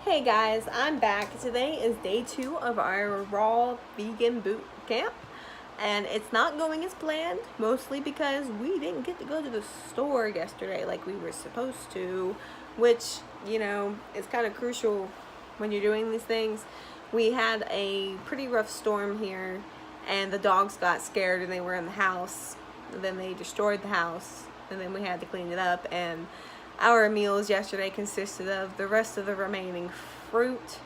Hey guys, I'm back. Today is day 2 of our raw vegan boot camp, and it's not going as planned, mostly because we didn't get to go to the store yesterday like we were supposed to, which, is kind of crucial when you're doing these things. We had a pretty rough storm here, and the dogs got scared and they were in the house. Then they destroyed the house, and then we had to clean it up, and our meals yesterday consisted of the rest of the remaining fruit,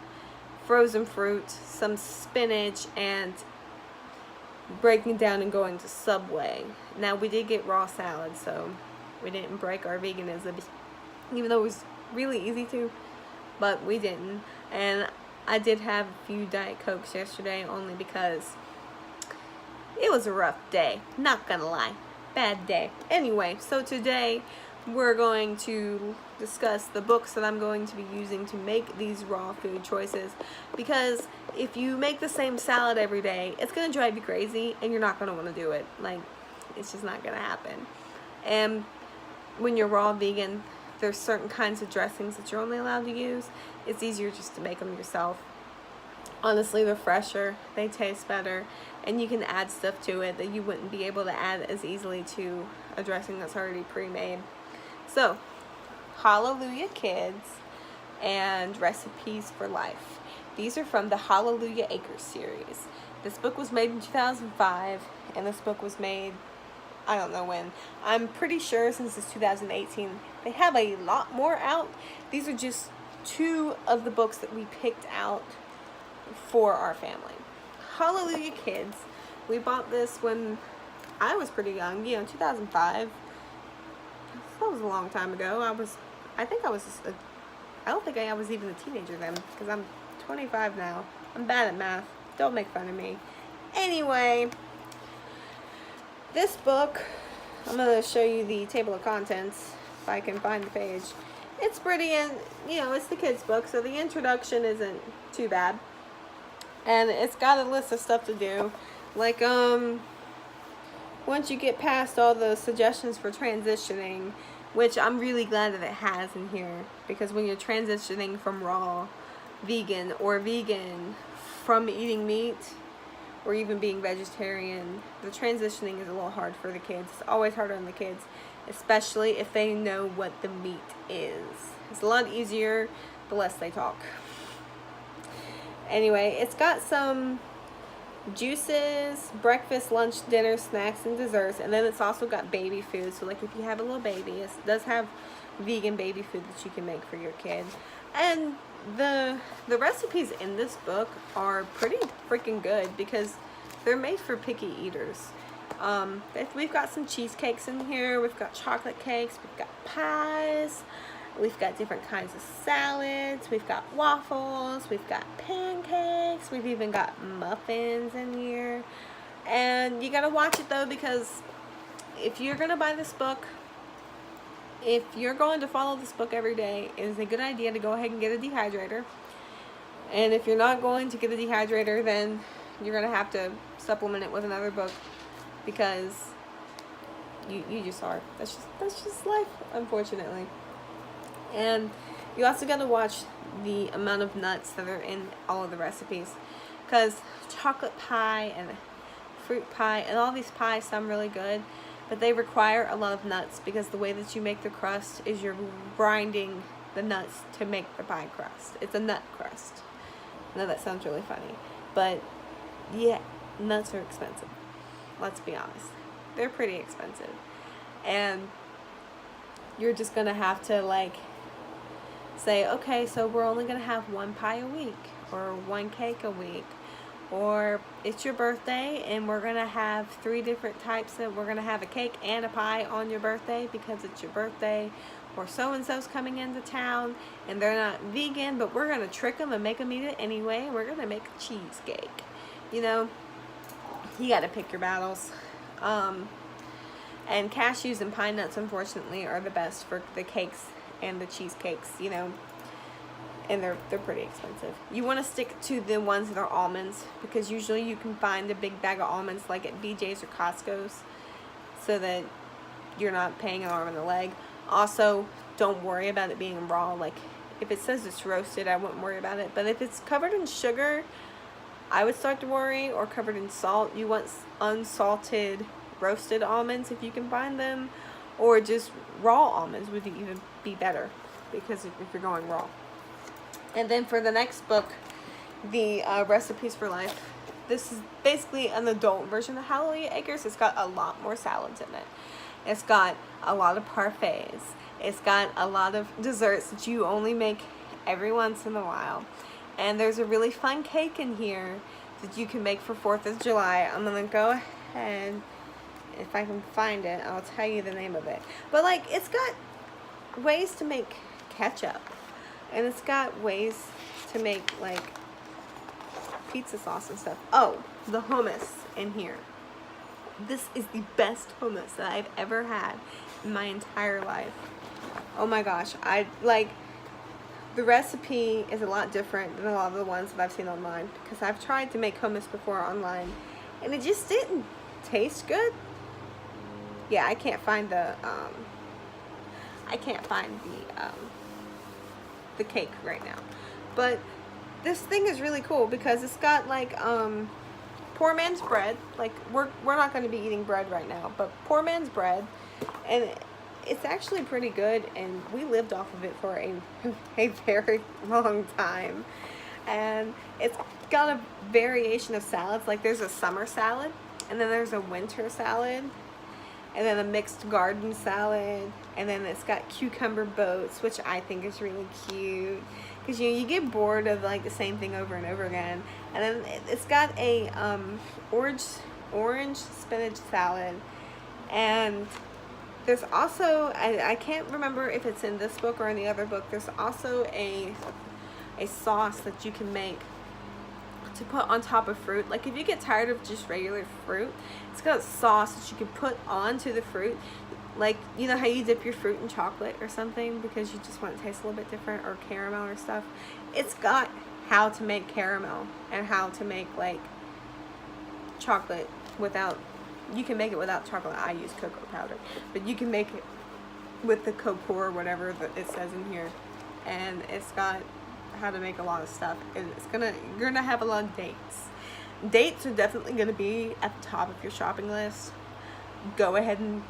frozen fruit, some spinach, and breaking down and going to Subway. Now, we did get raw salad, so we didn't break our veganism, even though it was really easy to, but we didn't. And I did have a few Diet Cokes yesterday, only because it was a rough day, not gonna lie. Bad day. Anyway, so today we're going to discuss the books that I'm going to be using to make these raw food choices, because if you make the same salad every day, it's going to drive you crazy and you're not going to want to do it. Like, it's just not going to happen. And when you're raw vegan, there's certain kinds of dressings that you're only allowed to use. It's easier just to make them yourself. Honestly, they're fresher, they taste better, and you can add stuff to it that you wouldn't be able to add as easily to a dressing that's already pre-made. So, Hallelujah Kids and Recipes for Life. These are from the Hallelujah Acres series. This book was made in 2005, and this book was made, I don't know when. I'm pretty sure since it's 2018. They have a lot more out. These are just 2 of the books that we picked out for our family. Hallelujah Kids. We bought this when I was pretty young, 2005. That was a long time ago. I don't think I was even a teenager then, because I'm 25 now. I'm bad at math. Don't make fun of me. Anyway, this book, I'm going to show you the table of contents, if I can find the page. It's pretty, and, it's the kids' book, so the introduction isn't too bad. And it's got a list of stuff to do. Like, once you get past all the suggestions for transitioning, which I'm really glad that it has in here, because when you're transitioning from raw vegan or vegan from eating meat or even being vegetarian, the transitioning is a little hard for the kids. It's always harder on the kids, especially if they know what the meat is. It's a lot easier the less they talk. Anyway, it's got some juices, breakfast, lunch, dinner, snacks, and desserts, and then it's also got baby food. So, like, if you have a little baby, it does have vegan baby food that you can make for your kid. And the recipes in this book are pretty freaking good, because they're made for picky eaters. We've got some cheesecakes in here. We've got chocolate cakes. We've got pies. We've got different kinds of salads. We've got waffles. We've got pancakes. We've even got muffins in here. And you gotta watch it though, because if you're gonna buy this book, if you're going to follow this book every day, it is a good idea to go ahead and get a dehydrator. And if you're not going to get a dehydrator, then you're gonna have to supplement it with another book, because you just are. That's just life, unfortunately. And you also got to watch the amount of nuts that are in all of the recipes, because chocolate pie and fruit pie and all these pies sound really good, but they require a lot of nuts, because the way that you make the crust is you're grinding the nuts to make the pie crust. It's a nut crust. I know that sounds really funny, but yeah, nuts are expensive. Let's be honest. They're pretty expensive. And you're just going to have to, say, okay, so we're only going to have 1 pie a week, or 1 cake a week, or it's your birthday and we're going to have 3 different types of, we're going to have a cake and a pie on your birthday because it's your birthday, or so-and-so's coming into town and they're not vegan, but we're going to trick them and make them eat it anyway, and we're going to make a cheesecake. You got to pick your battles. And cashews and pine nuts, unfortunately, are the best for the cakes and the cheesecakes, and they're pretty expensive. You want to stick to the ones that are almonds, because usually you can find a big bag of almonds like at BJ's or Costco's, so that you're not paying an arm and a leg. Also, don't worry about it being raw. Like, if it says it's roasted, I wouldn't worry about it. But if it's covered in sugar, I would start to worry. Or covered in salt. You want unsalted roasted almonds if you can find them. Or just raw almonds would even be better, because if you're going raw. And then for the next book, the Recipes for Life, this is basically an adult version of Hallelujah Acres. It's got a lot more salads in it. It's got a lot of parfaits. It's got a lot of desserts that you only make every once in a while. And there's a really fun cake in here that you can make for 4th of July. I'm going to go ahead, if I can find it, I'll tell you the name of it. But like, it's got ways to make ketchup. And it's got ways to make like pizza sauce and stuff. Oh, the hummus in here. This is the best hummus that I've ever had in my entire life. Oh my gosh, the recipe is a lot different than a lot of the ones that I've seen online, because I've tried to make hummus before online and it just didn't taste good. Yeah, I can't find the cake right now. But this thing is really cool because it's got like poor man's bread. Like we're not going to be eating bread right now, but poor man's bread, and it's actually pretty good, and we lived off of it for a very long time. And it's got a variation of salads. Like there's a summer salad, and then there's a winter salad, and then a mixed garden salad, and then it's got cucumber boats, which I think is really cute, because you get bored of like the same thing over and over again. And then it's got a orange spinach salad, and there's also, I can't remember if it's in this book or in the other book, there's also a sauce that you can make to put on top of fruit. Like if you get tired of just regular fruit, it's got a sauce that you can put onto the fruit. Like, you know how you dip your fruit in chocolate or something because you just want it to taste a little bit different, or caramel or stuff. It's got how to make caramel and how to make like chocolate without, you can make it without chocolate. I use cocoa powder, but you can make it with the cocoa or whatever that it says in here. And it's got how to make a lot of stuff, and you're gonna have a lot of dates. Dates are definitely gonna be at the top of your shopping list. Go ahead and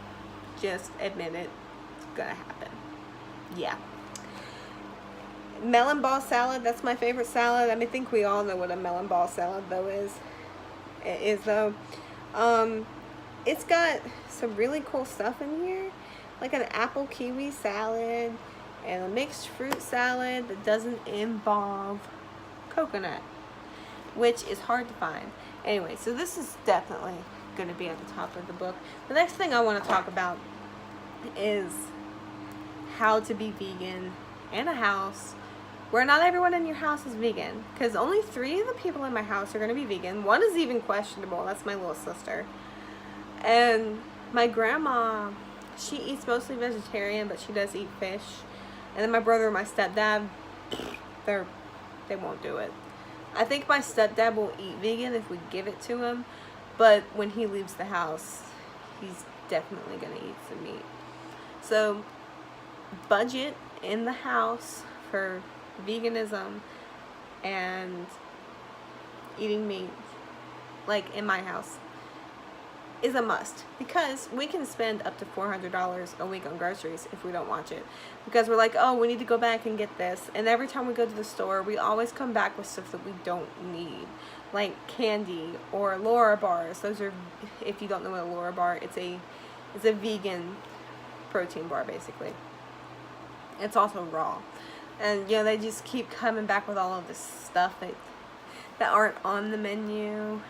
just admit it. It's gonna happen. Yeah. Melon ball salad, that's my favorite salad. I think we all know what a melon ball salad is though. It's got some really cool stuff in here, like an apple kiwi salad and a mixed fruit salad that doesn't involve coconut, which is hard to find. Anyway, so this is definitely going to be at the top of the book. The next thing I want to talk about is how to be vegan in a house where not everyone in your house is vegan, because only 3 of the people in my house are going to be vegan. 1 is even questionable. That's my little sister. And my grandma, she eats mostly vegetarian, but she does eat fish. And then my brother and my stepdad, they won't do it. I think my stepdad will eat vegan if we give it to him, but when he leaves the house, he's definitely going to eat some meat. So, budget in the house for veganism and eating meat, like in my house, is a must, because we can spend up to $400 a week on groceries if we don't watch it, because we're like, oh, we need to go back and get this, and every time we go to the store we always come back with stuff that we don't need, like candy or Laura bars. Those are, if you don't know what a Laura bar, it's a vegan protein bar basically. It's also raw, and you know, they just keep coming back with all of this stuff that aren't on the menu,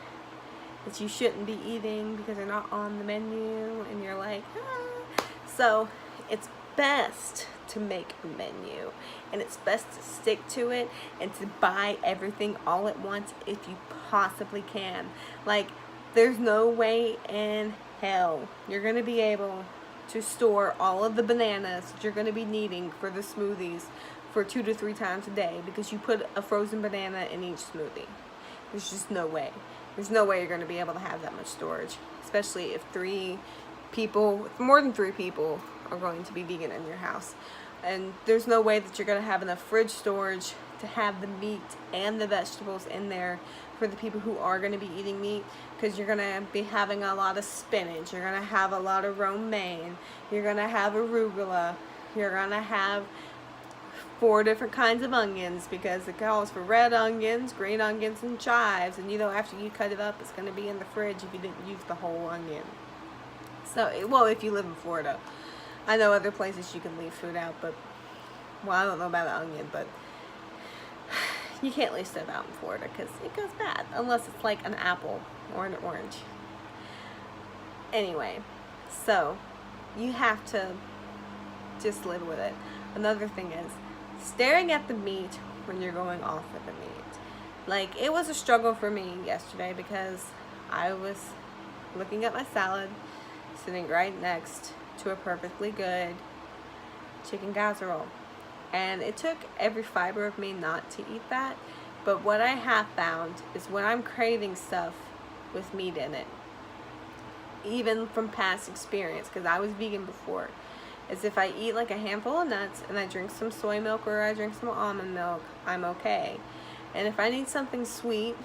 that you shouldn't be eating because they're not on the menu, and you're like, ah. So it's best to make a menu, and it's best to stick to it and to buy everything all at once if you possibly can. Like, there's no way in hell you're gonna be able to store all of the bananas that you're gonna be needing for the smoothies for 2 to 3 times a day, because you put a frozen banana in each smoothie. There's just no way. There's no way you're going to be able to have that much storage, especially if more than 3 people are going to be vegan in your house. And there's no way that you're going to have enough fridge storage to have the meat and the vegetables in there for the people who are going to be eating meat, because you're going to be having a lot of spinach, you're going to have a lot of romaine, you're going to have arugula, you're going to have 4 different kinds of onions, because it calls for red onions, green onions, and chives, and you know after you cut it up it's going to be in the fridge if you didn't use the whole onion. So, well, if you live in Florida. I know other places you can leave food out, but, well, I don't know about the onion, but you can't leave stuff out in Florida because it goes bad, unless it's like an apple or an orange. Anyway, so you have to just live with it. Another thing is staring at the meat when you're going off of the meat. Like, it was a struggle for me yesterday because I was looking at my salad sitting right next to a perfectly good chicken casserole, and it took every fiber of me not to eat that. But what I have found is when I'm craving stuff with meat in it, even from past experience, because I was vegan before, is if I eat like a handful of nuts and I drink some soy milk or I drink some almond milk, I'm okay. And if I need something sweet,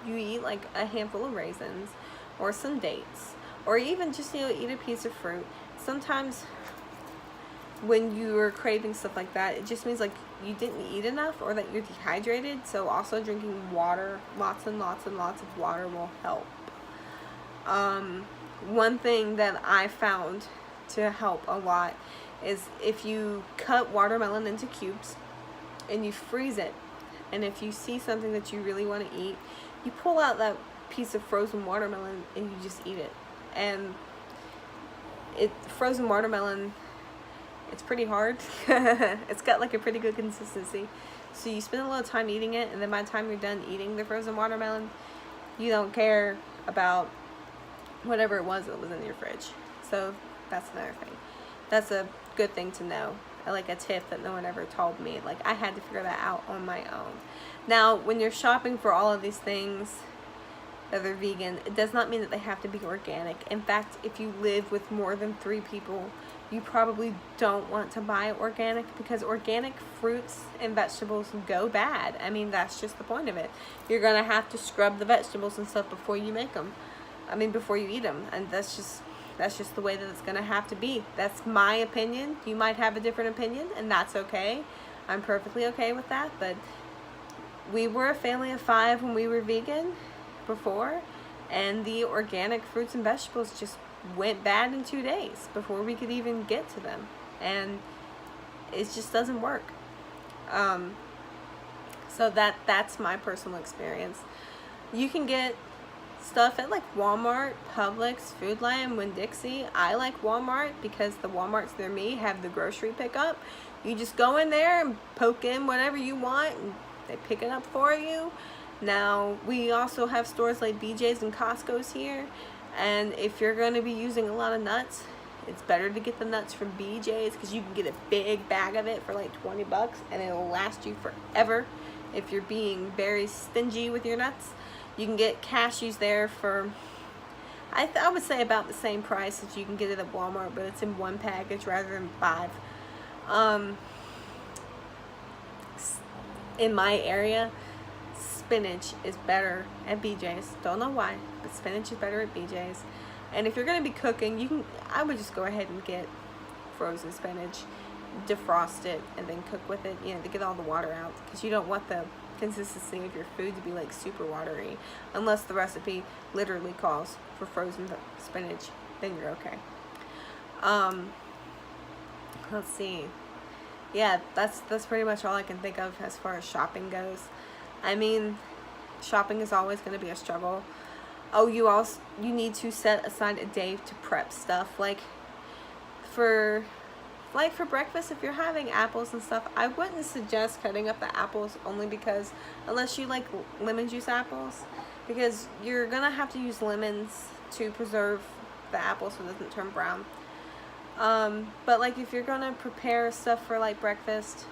you eat like a handful of raisins or some dates, or even just, you know, eat a piece of fruit. Sometimes when you're craving stuff like that, it just means like you didn't eat enough or that you're dehydrated. So also drinking water, lots and lots and lots of water will help. One thing that I found to help a lot is if you cut watermelon into cubes and you freeze it, and if you see something that you really want to eat, you pull out that piece of frozen watermelon and you just eat it. And frozen watermelon, it's pretty hard. It's got like a pretty good consistency, so you spend a little time eating it, and then by the time you're done eating the frozen watermelon, you don't care about whatever it was that was in your fridge. So that's another thing. That's a good thing to know, like a tip that no one ever told me. Like, I had to figure that out on my own. Now, when you're shopping for all of these things that are vegan, it does not mean that they have to be organic. In fact, if you live with more than 3 people, you probably don't want to buy organic, because organic fruits and vegetables go bad. I mean, that's just the point of it. You're gonna have to scrub the vegetables and stuff before you make them. I mean, before you eat them, and that's just the way that it's gonna have to be. That's my opinion. You might have a different opinion, and that's okay. I'm perfectly okay with that. But we were a family of 5 when we were vegan before, and the organic fruits and vegetables just went bad in 2 days before we could even get to them, and it just doesn't work. So that's my personal experience. You can get stuff at like Walmart, Publix, Food Lion, Winn-Dixie. I like Walmart because the Walmarts near me have the grocery pickup. You just go in there and poke in whatever you want, and they pick it up for you. Now, we also have stores like BJ's and Costco's here, and if you're going to be using a lot of nuts, it's better to get the nuts from BJ's, because you can get a big bag of it for like $20, and it'll last you forever if you're being very stingy with your nuts. You can get cashews there for, I would say, about the same price as you can get it at Walmart, but it's in 1 package rather than 5. In my area, spinach is better at BJ's. Don't know why, but spinach is better at BJ's. And if you're going to be cooking, I would just go ahead and get frozen spinach, defrost it, and then cook with it, you know, to get all the water out, because you don't want the consistency of your food to be like super watery, unless the recipe literally calls for frozen spinach. Then you're okay. Let's see. Yeah, that's pretty much all I can think of as far as shopping goes. I mean, shopping is always going to be a struggle. Oh, you need to set aside a day to prep stuff. Like for breakfast, if you're having apples and stuff, I wouldn't suggest cutting up the apples, only because unless you like lemon juice apples, because you're gonna have to use lemons to preserve the apple so it doesn't turn brown. But like if you're gonna prepare stuff for like breakfast,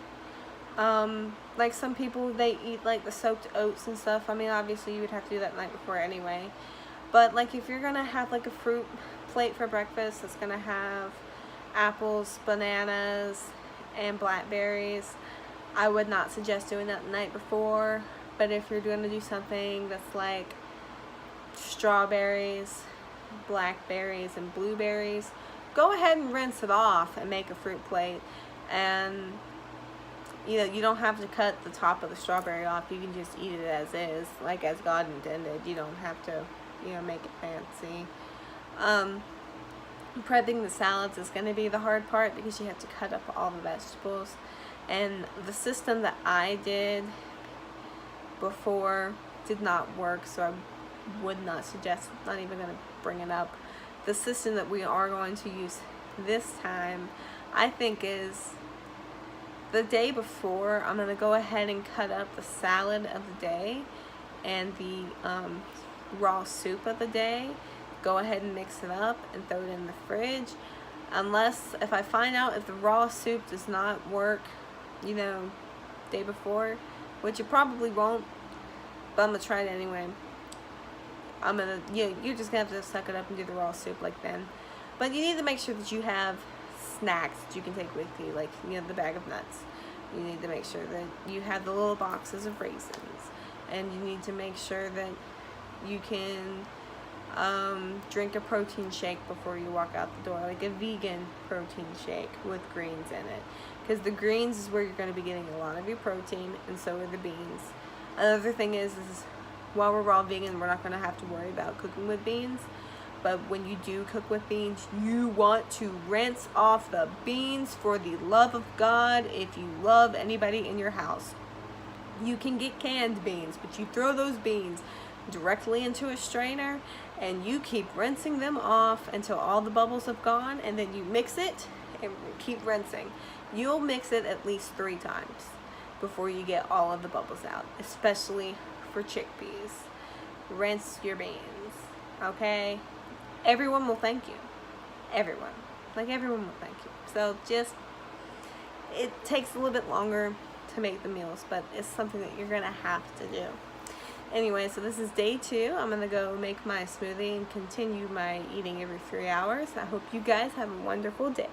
like some people, they eat like the soaked oats and stuff. I mean, obviously you would have to do that the night before anyway, but like if you're gonna have like a fruit plate for breakfast that's gonna have apples, bananas, and blackberries. I would not suggest doing that the night before, but if you're going to do something that's like strawberries, blackberries, and blueberries, go ahead and rinse it off and make a fruit plate. And you know, you don't have to cut the top of the strawberry off. You can just eat it as is, like as God intended. You don't have to, you know, make it fancy. Prepping the salads is going to be the hard part because you have to cut up all the vegetables. And the system that I did before did not work, so I would not suggest, not even going to bring it up. The system that we are going to use this time, I think, is the day before. I'm going to go ahead and cut up the salad of the day and the raw soup of the day. Go ahead and mix it up and throw it in the fridge. Unless, if I find out if the raw soup does not work, you know, day before, which it probably won't, but I'm going to try it anyway. You're just going to have to suck it up and do the raw soup like then. But you need to make sure that you have snacks that you can take with you, like, you know, the bag of nuts. You need to make sure that you have the little boxes of raisins. And you need to make sure that you can drink a protein shake before you walk out the door, like a vegan protein shake with greens in it, because the greens is where you're going to be getting a lot of your protein, and so are the beans. Another thing is while we're raw vegan, we're not going to have to worry about cooking with beans, but when you do cook with beans, you want to rinse off the beans for the love of God. If you love anybody in your house, you can get canned beans, but you throw those beans directly into a strainer and you keep rinsing them off until all the bubbles have gone, and then you mix it and keep rinsing. You'll mix it at least 3 times before you get all of the bubbles out, especially for chickpeas. Rinse your beans, okay? Everyone will thank you. Everyone will thank you. So just, it takes a little bit longer to make the meals, but it's something that you're gonna have to do. Anyway, so this is day 2. I'm gonna go make my smoothie and continue my eating every 3 hours. I hope you guys have a wonderful day.